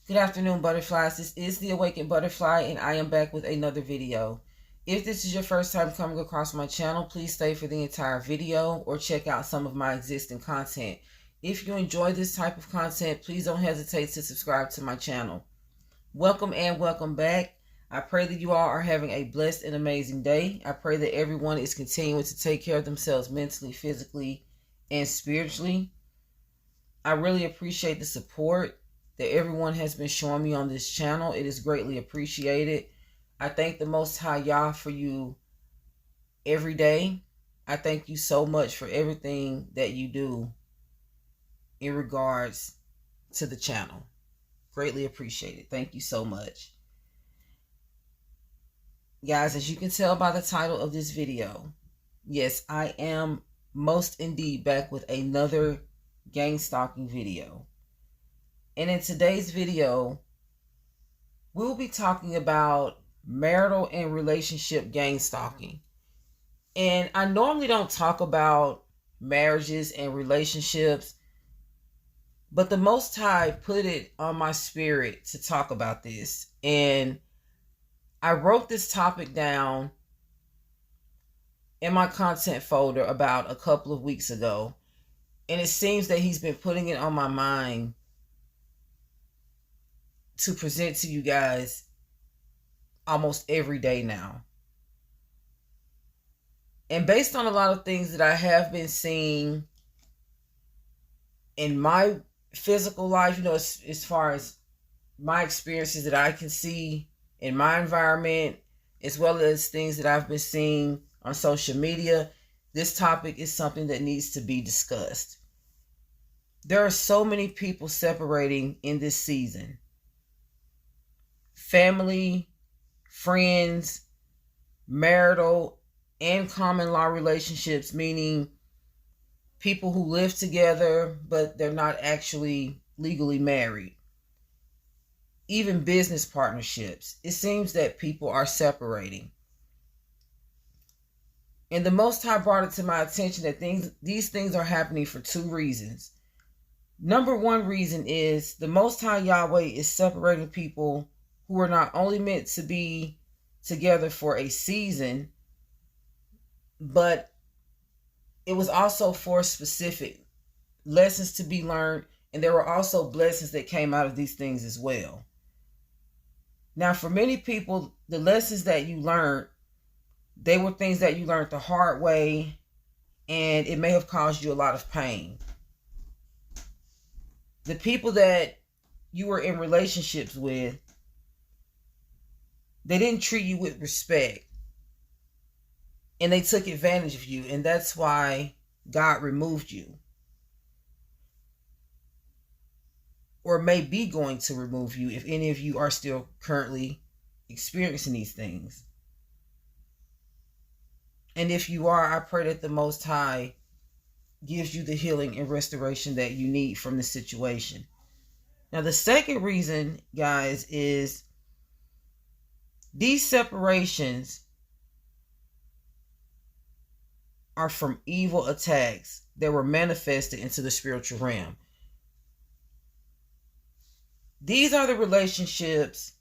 Good afternoon, butterflies. This is the Awakened Butterfly, and I am back with another video. If this is your first time coming across my channel, please stay for the entire video or check out some of my existing content. If you enjoy this type of content, please don't hesitate to subscribe to my channel. Welcome and welcome back. I pray that you all are having a blessed and amazing day. I pray that everyone is continuing to take care of themselves mentally, physically, and spiritually. I really appreciate the support that everyone has been showing me on this channel. It is greatly appreciated. I thank the Most High Yah for you every day. I thank you so much for everything that you do in regards to the channel. Greatly appreciated. Thank you so much. Guys, as you can tell by the title of this video, yes, I am most indeed back with another gang stalking video. And in today's video, we'll be talking about marital and relationship gang stalking. And I normally don't talk about marriages and relationships, but the Most High put it on my spirit to talk about this. And I wrote this topic down in my content folder about a couple of weeks ago. And it seems that he's been putting it on my mind to present to you guys almost every day now. And based on a lot of things that I have been seeing in my physical life, as far as my experiences that I can see in my environment, as well as things that I've been seeing on social media, this topic is something that needs to be discussed. There are so many people separating in this season. Family, friends, marital, and common law relationships, meaning people who live together, but they're not actually legally married. Even business partnerships. It seems that people are separating. And the Most High brought it to my attention that these things are happening for two reasons. Number one reason is the Most High Yahweh is separating people who are not only meant to be together for a season, but it was also for specific lessons to be learned, and there were also blessings that came out of these things as well. Now, for many people, the lessons that you learned, they were things that you learned the hard way, and it may have caused you a lot of pain. The people that you were in relationships with, they didn't treat you with respect, and they took advantage of you, and that's why God removed you, or may be going to remove you if any of you are still currently experiencing these things. And if you are, I pray that the Most High gives you the healing and restoration that you need from the situation. Now, the second reason, guys, is these separations are from evil attacks that were manifested into the spiritual realm. These are the relationships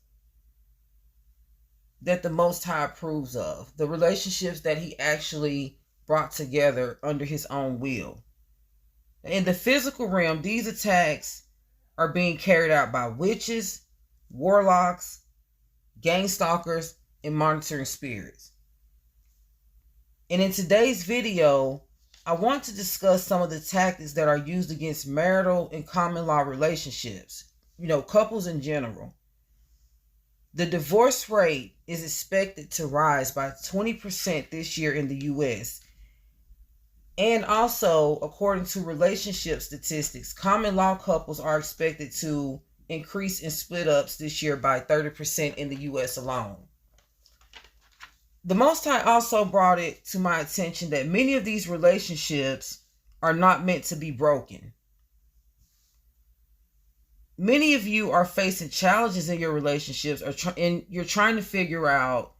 that the Most High approves of, the relationships that he actually brought together under his own will. In the physical realm, these attacks are being carried out by witches, warlocks, gang stalkers, and monitoring spirits. And in today's video, I want to discuss some of the tactics that are used against marital and common law relationships, couples in general. The divorce rate is expected to rise by 20% this year in the U.S. And also, according to relationship statistics, common law couples are expected to increase in split ups this year by 30% in the U.S. alone. The Most High also brought it to my attention that many of these relationships are not meant to be broken. Many of you are facing challenges in your relationships, and you're trying to figure out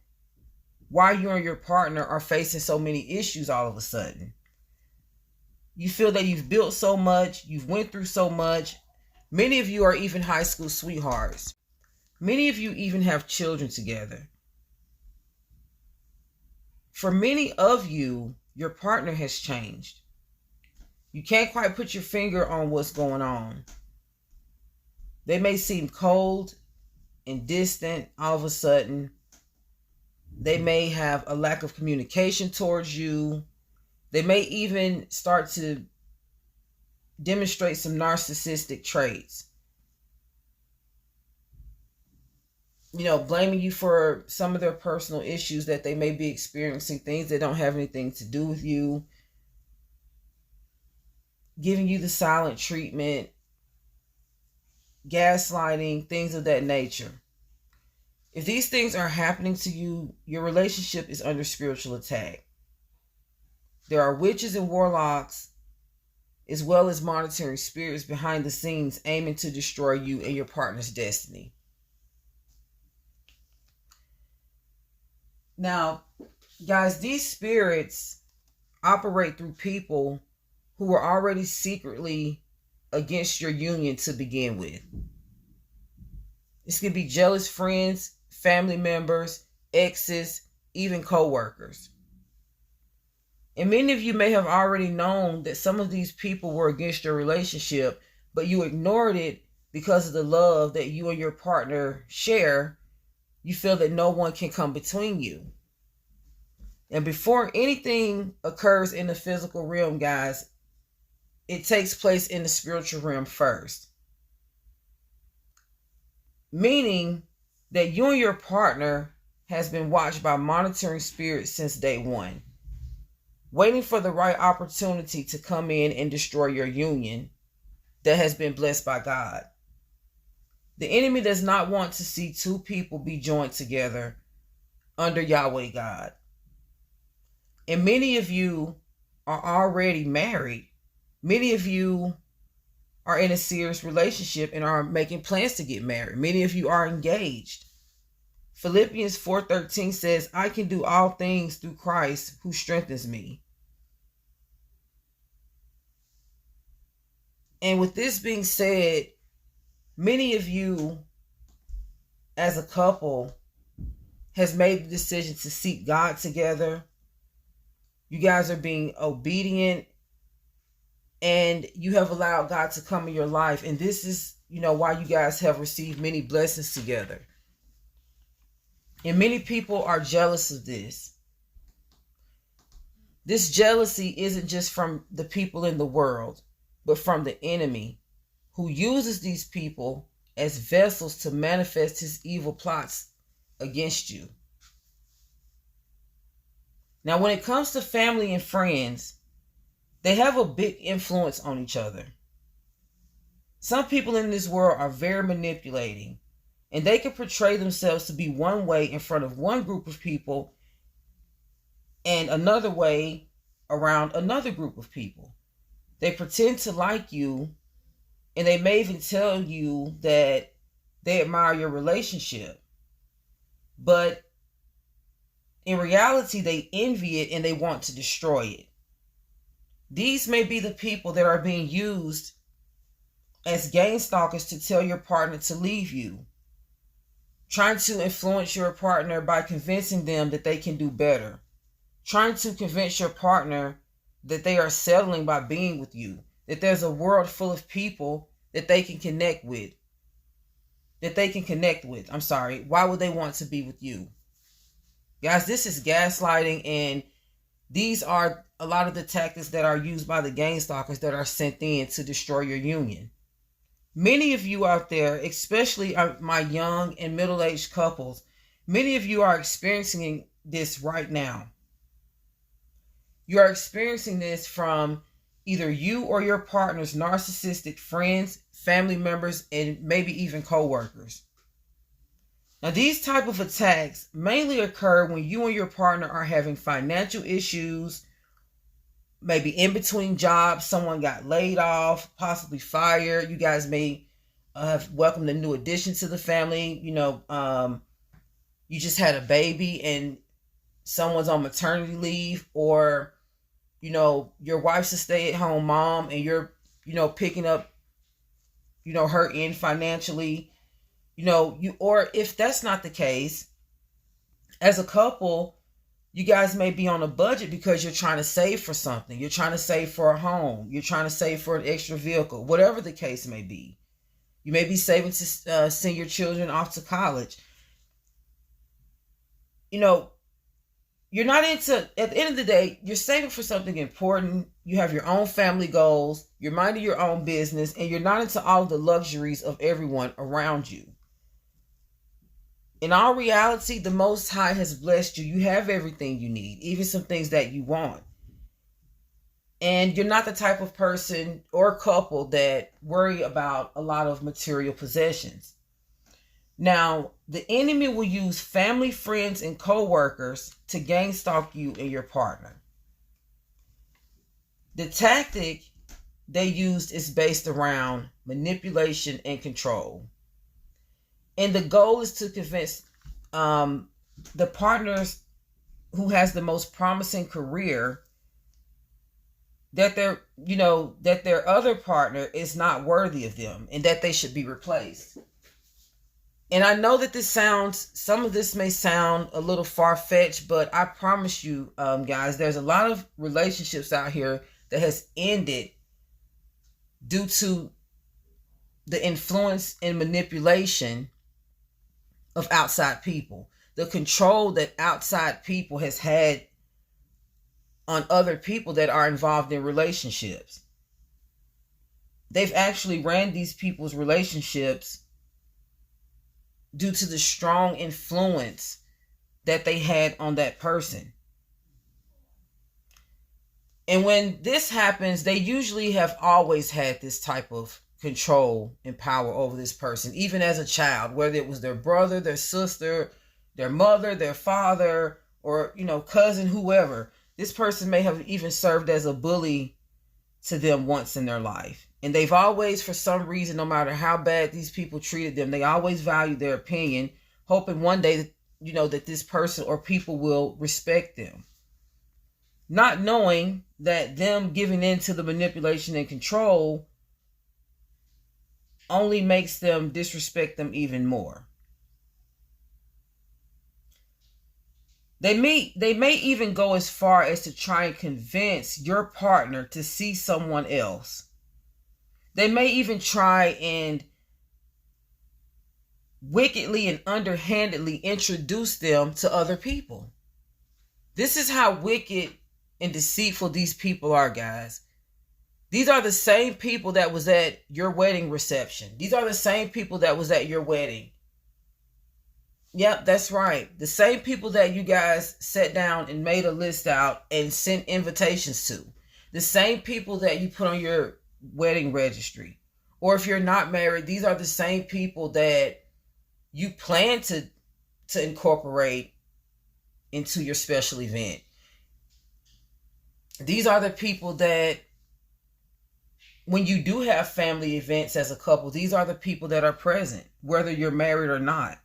why you and your partner are facing so many issues all of a sudden. You feel that you've built so much, you've went through so much, Many of you are even high school sweethearts. Many of you even have children together. For many of you, your partner has changed. You can't quite put your finger on what's going on. They may seem cold and distant all of a sudden. They may have a lack of communication towards you. They may even start to demonstrate some narcissistic traits. Blaming you for some of their personal issues that they may be experiencing, things that don't have anything to do with you, giving you the silent treatment, gaslighting, things of that nature. If these things are happening to you, your relationship is under spiritual attack. There are witches and warlocks, as well as monitoring spirits behind the scenes aiming to destroy you and your partner's destiny. Now, guys, these spirits operate through people who are already secretly against your union to begin with. This could be jealous friends, family members, exes, even co-workers. And many of you may have already known that some of these people were against your relationship, but you ignored it because of the love that you and your partner share. You feel that no one can come between you. And before anything occurs in the physical realm, guys, it takes place in the spiritual realm first. Meaning that you and your partner has been watched by monitoring spirits since day one, waiting for the right opportunity to come in and destroy your union that has been blessed by God. The enemy does not want to see two people be joined together under Yahweh God. And many of you are already married. Many of you are in a serious relationship and are making plans to get married. Many of you are engaged. Philippians 4:13 says, I can do all things through Christ who strengthens me. And with this being said, many of you as a couple has made the decision to seek God together. You guys are being obedient and you have allowed God to come in your life. And this is, why you guys have received many blessings together. And many people are jealous of this. This jealousy isn't just from the people in the world, but from the enemy who uses these people as vessels to manifest his evil plots against you. Now, when it comes to family and friends, they have a big influence on each other. Some people in this world are very manipulating, and they can portray themselves to be one way in front of one group of people and another way around another group of people. They pretend to like you, and they may even tell you that they admire your relationship. But in reality, they envy it and they want to destroy it. These may be the people that are being used as game stalkers to tell your partner to leave you, trying to influence your partner by convincing them that they can do better, trying to convince your partner that they are settling by being with you, that there's a world full of people that they can connect with. I'm sorry. Why would they want to be with you? Guys, this is gaslighting, and these are a lot of the tactics that are used by the game stalkers that are sent in to destroy your union. Many of you out there, especially my young and middle-aged couples, many of you are experiencing this right now. You are experiencing this from either you or your partner's narcissistic friends, family members, and maybe even co-workers. Now, these type of attacks mainly occur when you and your partner are having financial issues, maybe in between jobs, someone got laid off, possibly fired. You guys may have welcomed a new addition to the family. You just had a baby and someone's on maternity leave, or, your wife's a stay-at-home mom and you're, picking up her end financially, or if that's not the case, as a couple, you guys may be on a budget because you're trying to save for something. You're trying to save for a home. You're trying to save for an extra vehicle, whatever the case may be. You may be saving to send your children off to college. You're not at the end of the day, you're saving for something important. You have your own family goals. You're minding your own business, and you're not into all of the luxuries of everyone around you. In all reality, the Most High has blessed you. You have everything you need, even some things that you want. And you're not the type of person or couple that worry about a lot of material possessions. Now, the enemy will use family, friends, and co-workers to gang stalk you and your partner. The tactic they used is based around manipulation and control. And the goal is to convince the partners who has the most promising career that their other partner is not worthy of them and that they should be replaced. And I know that some of this may sound a little far-fetched, but I promise you, guys, there's a lot of relationships out here that has ended due to the influence and manipulation of outside people, the control that outside people has had on other people that are involved in relationships. They've actually ran these people's relationships due to the strong influence that they had on that person. And when this happens, they usually have always had this type of control and power over this person, even as a child, whether it was their brother, their sister, their mother, their father, or, cousin, whoever. This person may have even served as a bully to them once in their life. And they've always, for some reason, no matter how bad these people treated them, they always valued their opinion, hoping one day, that this person or people will respect them. Not knowing that them giving in to the manipulation and control only makes them disrespect them even more. They may even go as far as to try and convince your partner to see someone else. They may even try and wickedly and underhandedly introduce them to other people. This is how wicked and deceitful these people are, guys. These are the same people that was at your wedding reception. These are the same people that was at your wedding. Yep, that's right. The same people that you guys sat down and made a list out and sent invitations to. The same people that you put on your wedding registry. Or if you're not married, these are the same people that you plan to incorporate into your special event. These are the people that, when you do have family events as a couple, these are the people that are present, whether you're married or not.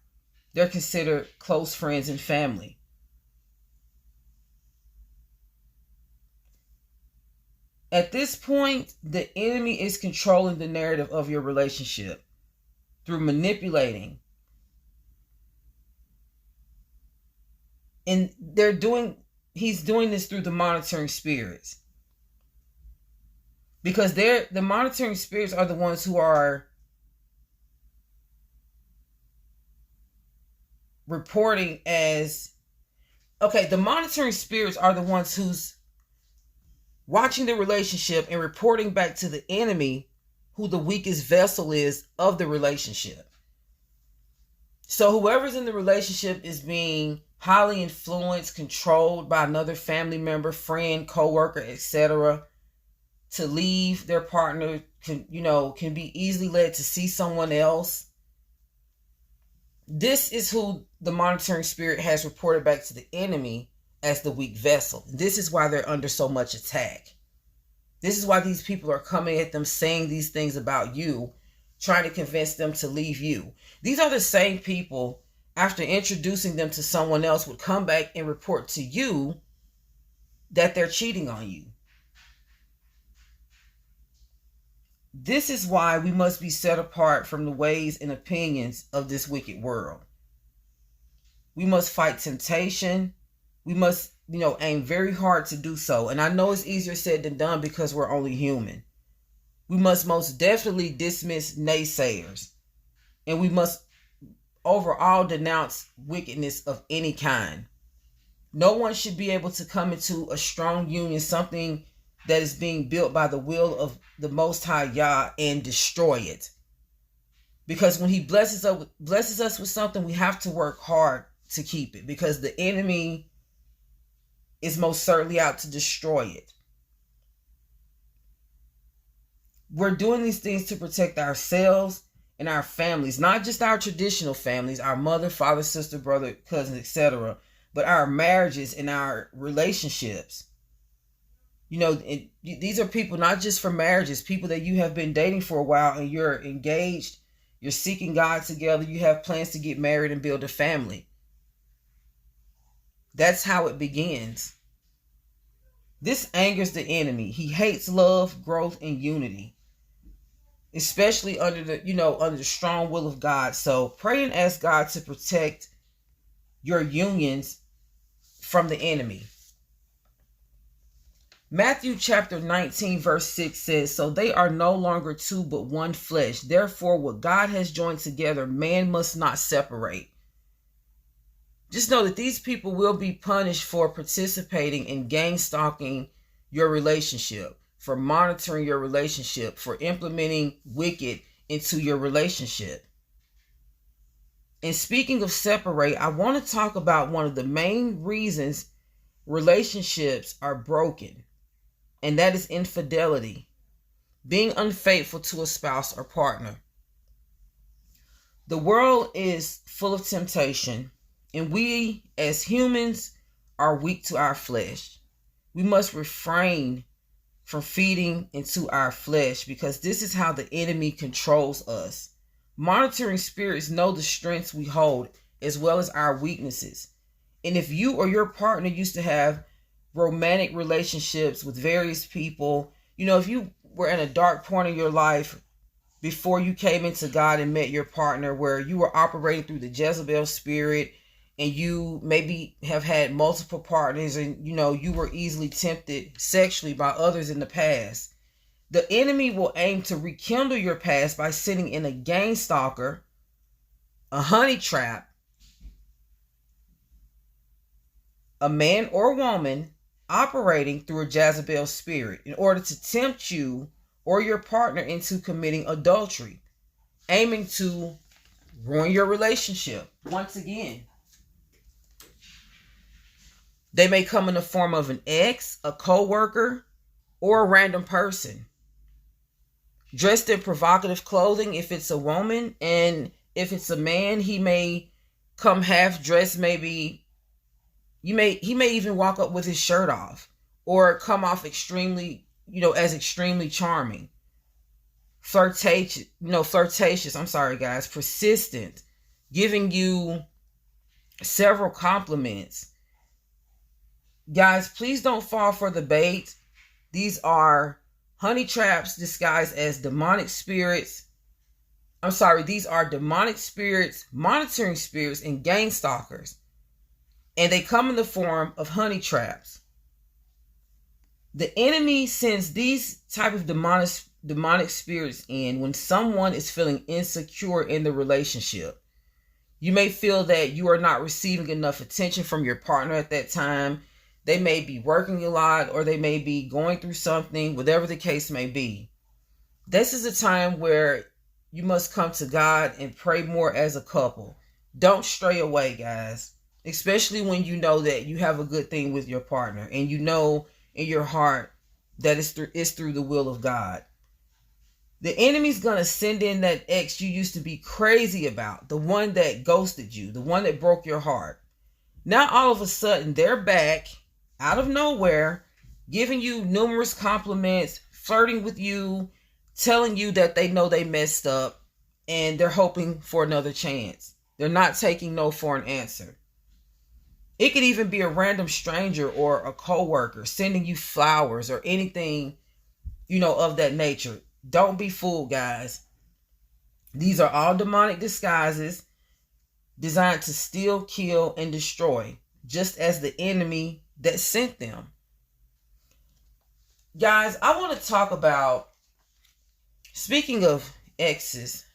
They're considered close friends and family. At this point, the enemy is controlling the narrative of your relationship through manipulating. And he's doing this through the monitoring spirits. Because the monitoring spirits are the ones who are reporting the monitoring spirits are the ones who's watching the relationship and reporting back to the enemy who the weakest vessel is of the relationship. So whoever's in the relationship is being highly influenced, controlled by another family member, friend, co-worker, etc., to leave their partner, can be easily led to see someone else. This is who the monitoring spirit has reported back to the enemy as the weak vessel. This is why they're under so much attack. This is why these people are coming at them, saying these things about you, trying to convince them to leave you. These are the same people, after introducing them to someone else, would come back and report to you that they're cheating on you. This is why we must be set apart from the ways and opinions of this wicked world. We must fight temptation. We must, aim very hard to do so. And I know it's easier said than done because we're only human. We must most definitely dismiss naysayers. And we must overall denounce wickedness of any kind. No one should be able to come into a strong union, something that is being built by the will of the Most High Yah, and destroy it. Because when he blesses us with something, we have to work hard to keep it, because the enemy is most certainly out to destroy it. We're doing these things to protect ourselves and our families, not just our traditional families, our mother, father, sister, brother, cousin, etc., but our marriages and our relationships. These are people not just for marriages, people that you have been dating for a while and you're engaged, you're seeking God together, you have plans to get married and build a family. That's how it begins. This angers the enemy. He hates love, growth, and unity, especially under the strong will of God. So pray and ask God to protect your unions from the enemy. Matthew chapter 19 verse 6 says, "So they are no longer two but one flesh. Therefore, what God has joined together, man must not separate." Just know that these people will be punished for participating in gang stalking your relationship, for monitoring your relationship, for implementing wicked into your relationship. And speaking of separate, I want to talk about one of the main reasons relationships are broken, and that is infidelity, being unfaithful to a spouse or partner. The world is full of temptation, and we as humans are weak to our flesh. We must refrain from feeding into our flesh, because this is how the enemy controls us. Monitoring spirits know the strengths we hold as well as our weaknesses. And if you or your partner used to have romantic relationships with various people, if you were in a dark point in your life before you came into God and met your partner, where you were operating through the Jezebel spirit, and you maybe have had multiple partners, and you were easily tempted sexually by others in the past, the enemy will aim to rekindle your past by sending in a gang stalker, a honey trap, a man or woman operating through a Jezebel spirit in order to tempt you or your partner into committing adultery, aiming to ruin your relationship. Once again, they may come in the form of an ex, a co-worker, or a random person, dressed in provocative clothing if it's a woman, and if it's a man, he may come half dressed. Maybe he may even walk up with his shirt off, or come off extremely charming, flirtatious. I'm sorry, guys, persistent, giving you several compliments. Guys, please don't fall for the bait. These are honey traps disguised as demonic spirits. These are demonic spirits, monitoring spirits, and gang stalkers. And they come in the form of honey traps. The enemy sends these type of demonic spirits in when someone is feeling insecure in the relationship. You may feel that you are not receiving enough attention from your partner at that time. They may be working a lot, or they may be going through something, whatever the case may be. This is a time where you must come to God and pray more as a couple. Don't stray away, guys. Especially when you know that you have a good thing with your partner, and you know in your heart that it's through the will of God. The enemy's going to send in that ex you used to be crazy about, the one that ghosted you, the one that broke your heart. Now all of a sudden they're back out of nowhere, giving you numerous compliments, flirting with you, telling you that they know they messed up, and they're hoping for another chance. They're not taking no for an answer. It could even be a random stranger or a co-worker sending you flowers or anything, of that nature. Don't be fooled, guys. These are all demonic disguises designed to steal, kill, and destroy, just as the enemy that sent them. Guys, I want to talk about, speaking of exes,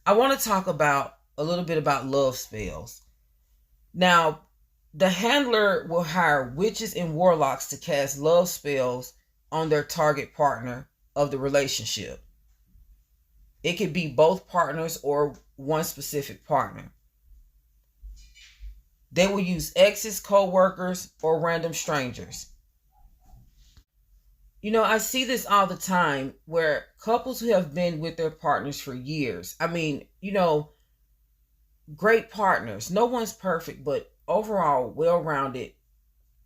I want to talk about a little bit about love spells. Now, the handler will hire witches and warlocks to cast love spells on their target partner of the relationship. It could be both partners or one specific partner. They will use exes, co-workers, or random strangers. You know, I see this all the time where couples who have been with their partners for years, I mean, you know, great partners. No one's perfect, but overall well-rounded,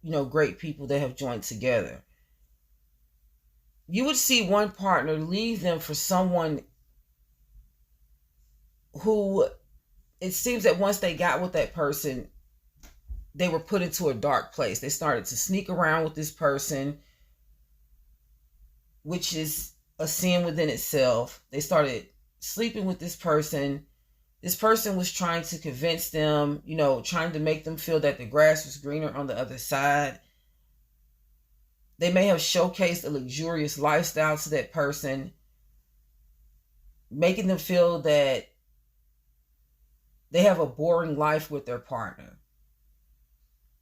you know, great people that have joined together. You would see one partner leave them for someone who, it seems that once they got with that person, they were put into a dark place. They started to sneak around with this person, which is a sin within itself. They started sleeping with this person. This person was trying to convince them, you know, trying to make them feel that the grass was greener on the other side. They may have showcased a luxurious lifestyle to that person, making them feel that they have a boring life with their partner.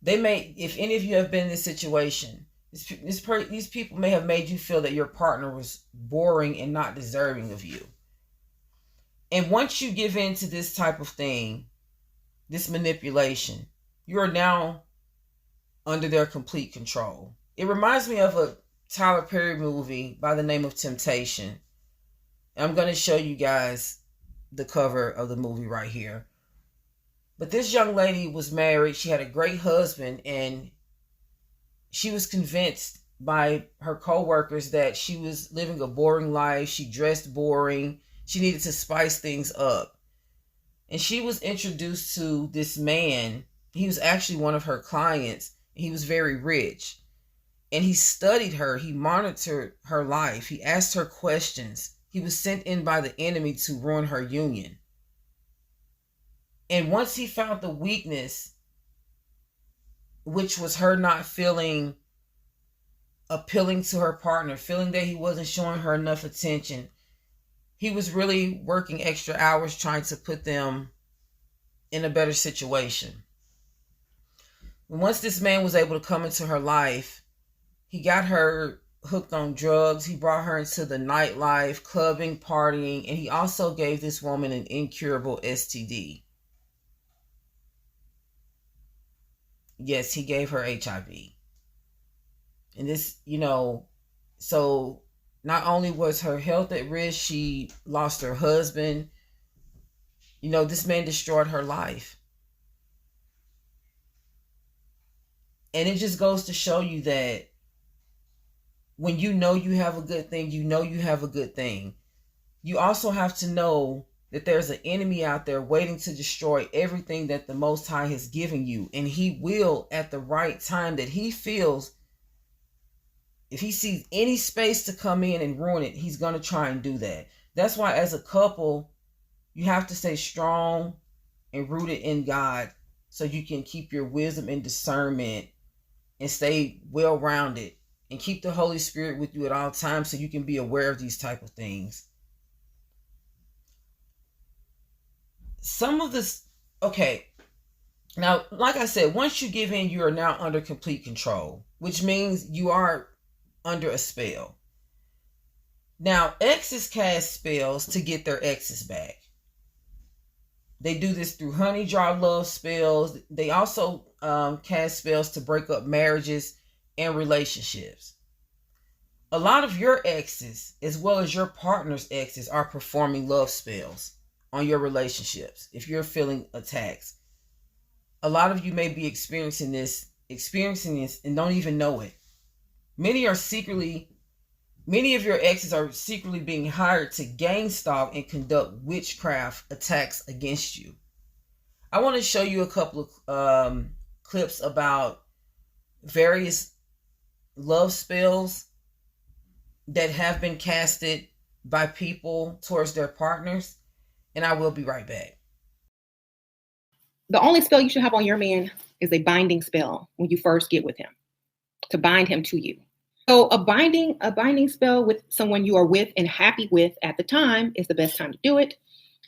They may, if any of you have been in this situation, these people may have made you feel that your partner was boring and not deserving of you. And once you give in to this type of thing, this manipulation, you are now under their complete control. It reminds me of a Tyler Perry movie by the name of Temptation. And I'm going to show you guys the cover of the movie right here. But this young lady was married. She had a great husband, and she was convinced by her co-workers that she was living a boring life. She dressed boring. She needed to spice things up. And she was introduced to this man. He was actually one of her clients. He was very rich. And he studied her. He monitored her life. He asked her questions. He was sent in by the enemy to ruin her union. And once he found the weakness, which was her not feeling appealing to her partner, feeling that he wasn't showing her enough attention, he was really working extra hours trying to put them in a better situation. And once this man was able to come into her life, he got her hooked on drugs. He brought her into the nightlife, clubbing, partying, and he also gave this woman an incurable STD. Yes, he gave her HIV. And this, you know, so not only was her health at risk, she lost her husband. You know, this man destroyed her life. And it just goes to show you that when you know you have a good thing, you know you have a good thing. You also have to know that there's an enemy out there waiting to destroy everything that the Most High has given you. And he will, at the right time that he feels, if he sees any space to come in and ruin it, he's going to try and do that. That's why as a couple, you have to stay strong and rooted in God so you can keep your wisdom and discernment and stay well-rounded and keep the Holy Spirit with you at all times so you can be aware of these type of things. Some of this, okay, now, like I said, once you give in, you are now under complete control, which means you are under a spell. Now, exes cast spells to get their exes back. They do this through honey jar love spells. They also cast spells to break up marriages and relationships. A lot of your exes, as well as your partner's exes, are performing love spells on your relationships. If you're feeling attacks, a lot of you may be experiencing this and don't even know it. Many of your exes are secretly being hired to gang stalk and conduct witchcraft attacks against you. I want to show you a couple of clips about various love spells that have been casted by people towards their partners. And I will be right back. The only spell you should have on your man is a binding spell when you first get with him, to bind him to you. So a binding spell with someone you are with and happy with at the time is the best time to do it.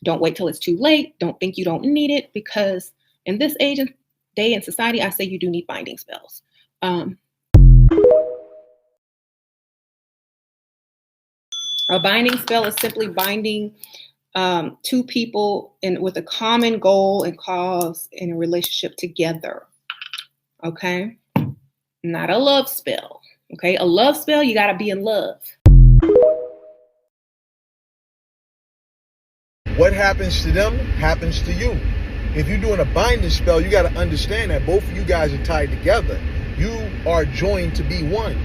Don't wait till it's too late. Don't think you don't need it, because in this age and day and society, I say you do need binding spells. A binding spell is simply binding two people with a common goal and cause in a relationship together. Okay? Not a love spell. Okay? A love spell, you got to be in love. What happens to them happens to you. If you're doing a binding spell, you got to understand that both of you guys are tied together. You are joined to be one.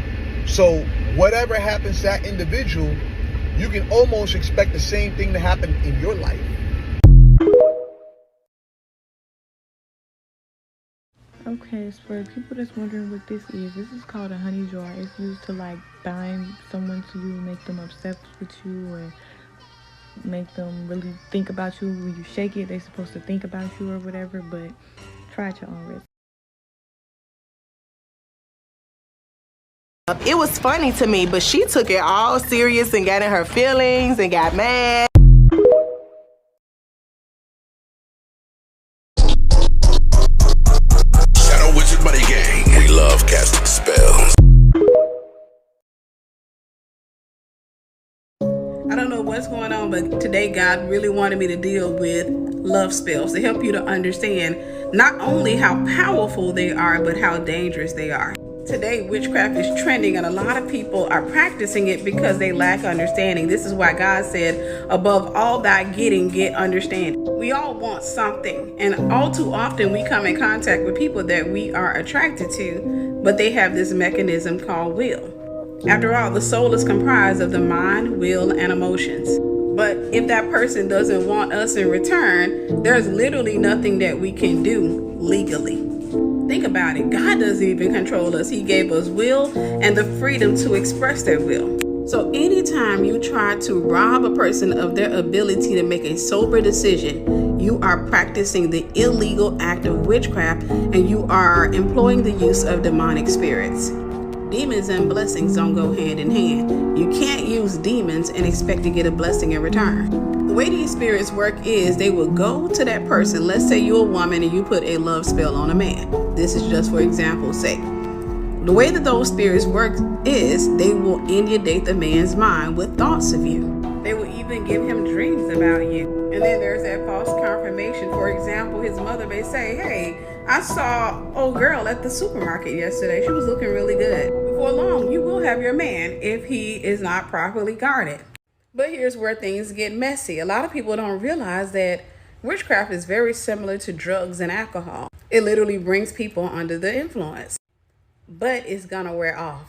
So whatever happens to that individual, you can almost expect the same thing to happen in your life. Okay, so for people that's wondering what this is called a honey jar. It's used to like bind someone to you, make them obsessed with you, or make them really think about you. When you shake it, they're supposed to think about you or whatever, but try at your own risk. It was funny to me, but she took it all serious and got in her feelings and got mad. Shadow Wizard Money Gang. We love casting spells. I don't know what's going on, but today God really wanted me to deal with love spells to help you to understand not only how powerful they are, but how dangerous they are. Today, witchcraft is trending, and a lot of people are practicing it because they lack understanding. This is why God said, above all thy getting, get understanding. We all want something, and all too often we come in contact with people that we are attracted to, but they have this mechanism called will. After all, the soul is comprised of the mind, will, and emotions. But if that person doesn't want us in return, there's literally nothing that we can do legally. Think about it. God doesn't even control us. He gave us will and the freedom to express their will. So anytime you try to rob a person of their ability to make a sober decision, you are practicing the illegal act of witchcraft, and you are employing the use of demonic spirits. Demons and blessings don't go hand in hand. You can't use demons and expect to get a blessing in return. The way these spirits work is they will go to that person. Let's say you're a woman and you put a love spell on a man. This is just for example's sake. The way that those spirits work is they will inundate the man's mind with thoughts of you. They will even give him dreams about you. And then there's that false confirmation. For example, his mother may say, hey, I saw old girl at the supermarket yesterday. She was looking really good. Before long, you will have your man if he is not properly guarded. But here's where things get messy. A lot of people don't realize that witchcraft is very similar to drugs and alcohol. It literally brings people under the influence, but it's gonna wear off.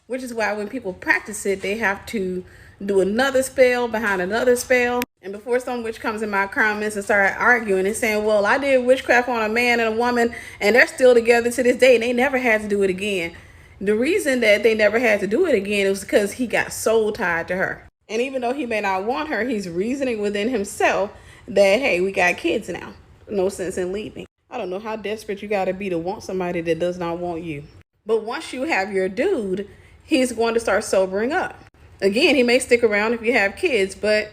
Which is why when people practice it, they have to do another spell behind another spell. And before some witch comes in my comments and start arguing and saying, well, I did witchcraft on a man and a woman and they're still together to this day and they never had to do it again. The reason that they never had to do it again was because he got soul tied to her. And even though he may not want her, he's reasoning within himself that, hey, we got kids now. No sense in leaving. I don't know how desperate you got to be to want somebody that does not want you. But once you have your dude, he's going to start sobering up. Again, he may stick around if you have kids, but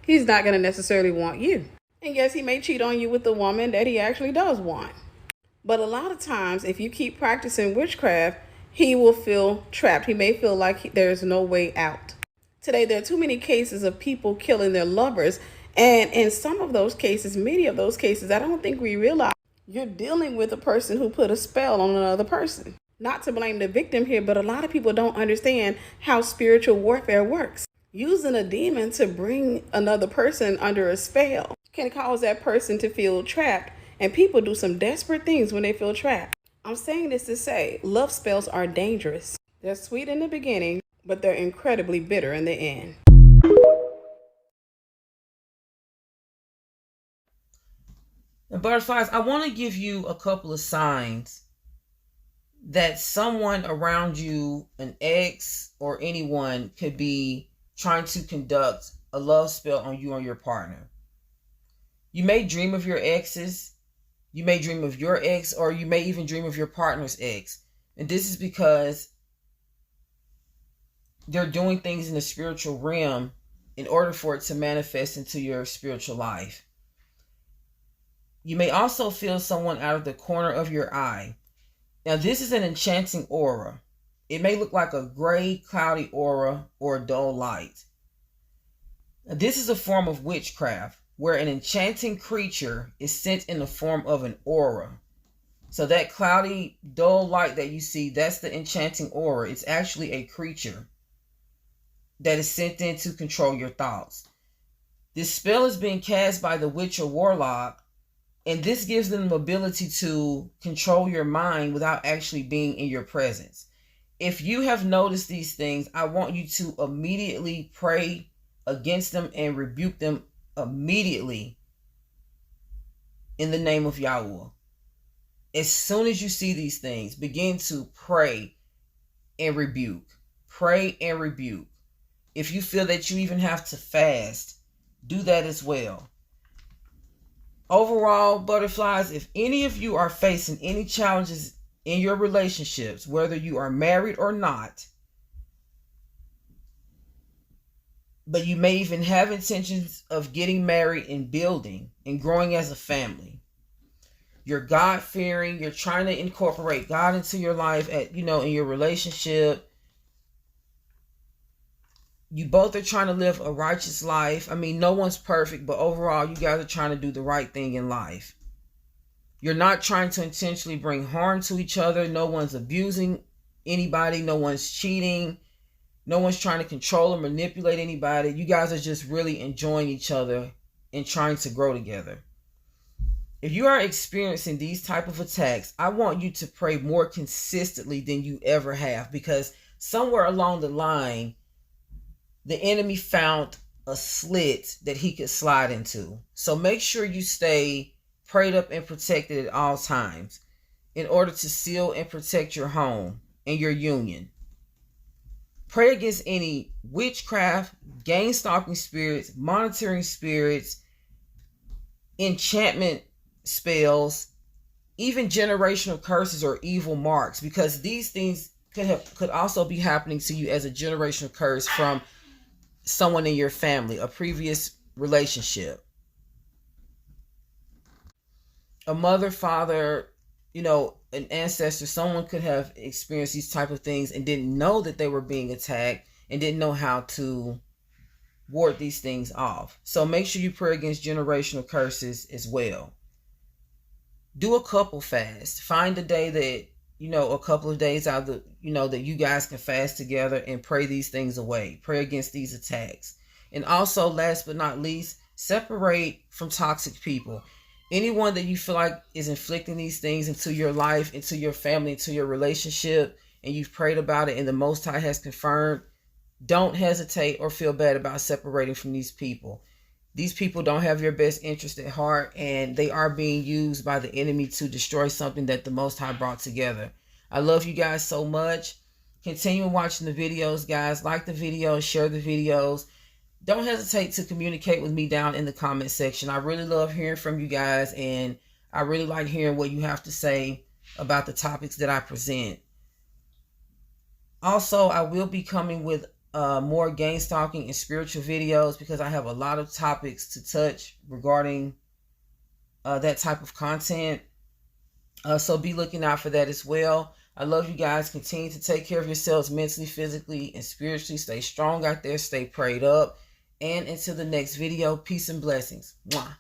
he's not going to necessarily want you. And yes, he may cheat on you with the woman that he actually does want. But a lot of times, if you keep practicing witchcraft, he will feel trapped. He may feel like there's no way out. Today, there are too many cases of people killing their lovers. And in some of those cases, many of those cases, I don't think we realize you're dealing with a person who put a spell on another person. Not to blame the victim here, but a lot of people don't understand how spiritual warfare works. Using a demon to bring another person under a spell can cause that person to feel trapped. And people do some desperate things when they feel trapped. I'm saying this to say love spells are dangerous. They're sweet in the beginning, but they're incredibly bitter in the end. And butterflies, I want to give you a couple of signs that someone around you, an ex or anyone, could be trying to conduct a love spell on you and your partner. You may dream of your exes. You may dream of your ex, or you may even dream of your partner's ex. And this is because they're doing things in the spiritual realm in order for it to manifest into your spiritual life. You may also feel someone out of the corner of your eye. Now, this is an enchanting aura. It may look like a gray, cloudy aura or a dull light. Now, this is a form of witchcraft where an enchanting creature is sent in the form of an aura. So that cloudy, dull light that you see, that's the enchanting aura. It's actually a creature that is sent in to control your thoughts. This spell is being cast by the witch or warlock, and this gives them the ability to control your mind without actually being in your presence. If you have noticed these things, I want you to immediately pray against them and rebuke them immediately in the name of Yahweh. As soon as you see these things, begin to pray and rebuke. Pray and rebuke. If you feel that you even have to fast, do that as well. Overall, butterflies, if any of you are facing any challenges in your relationships, whether you are married or not, but you may even have intentions of getting married and building and growing as a family, you're God-fearing, you're trying to incorporate God into your life in your relationship. You both are trying to live a righteous life. I mean, no one's perfect, but overall, you guys are trying to do the right thing in life. You're not trying to intentionally bring harm to each other. No one's abusing anybody. No one's cheating. No one's trying to control or manipulate anybody. You guys are just really enjoying each other and trying to grow together. If you are experiencing these type of attacks, I want you to pray more consistently than you ever have, because somewhere along the line, the enemy found a slit that he could slide into. So make sure you stay prayed up and protected at all times in order to seal and protect your home and your union. Pray against any witchcraft, gang stalking spirits, monitoring spirits, enchantment spells, even generational curses or evil marks, because these things could also be happening to you as a generational curse from someone in your family, a previous relationship, a mother, father, an ancestor. Someone could have experienced these type of things and didn't know that they were being attacked and didn't know how to ward these things off. So make sure you pray against generational curses as well. Do a couple fast. Find a day that, a couple of days out of that you guys can fast together and pray these things away. Pray against these attacks. And also, last but not least, separate from toxic people. Anyone that you feel like is inflicting these things into your life, into your family, into your relationship, and you've prayed about it and the Most High has confirmed, don't hesitate or feel bad about separating from these people. These people don't have your best interest at heart, and they are being used by the enemy to destroy something that the Most High brought together. I love you guys so much. Continue watching the videos, guys. Like the videos, share the videos. Don't hesitate to communicate with me down in the comment section. I really love hearing from you guys, and I really like hearing what you have to say about the topics that I present. Also, I will be coming with more gang stalking and spiritual videos, because I have a lot of topics to touch regarding that type of content. So be looking out for that as well. I love you guys. Continue to take care of yourselves mentally, physically, and spiritually. Stay strong out there. Stay prayed up. And until the next video, peace and blessings. Mwah.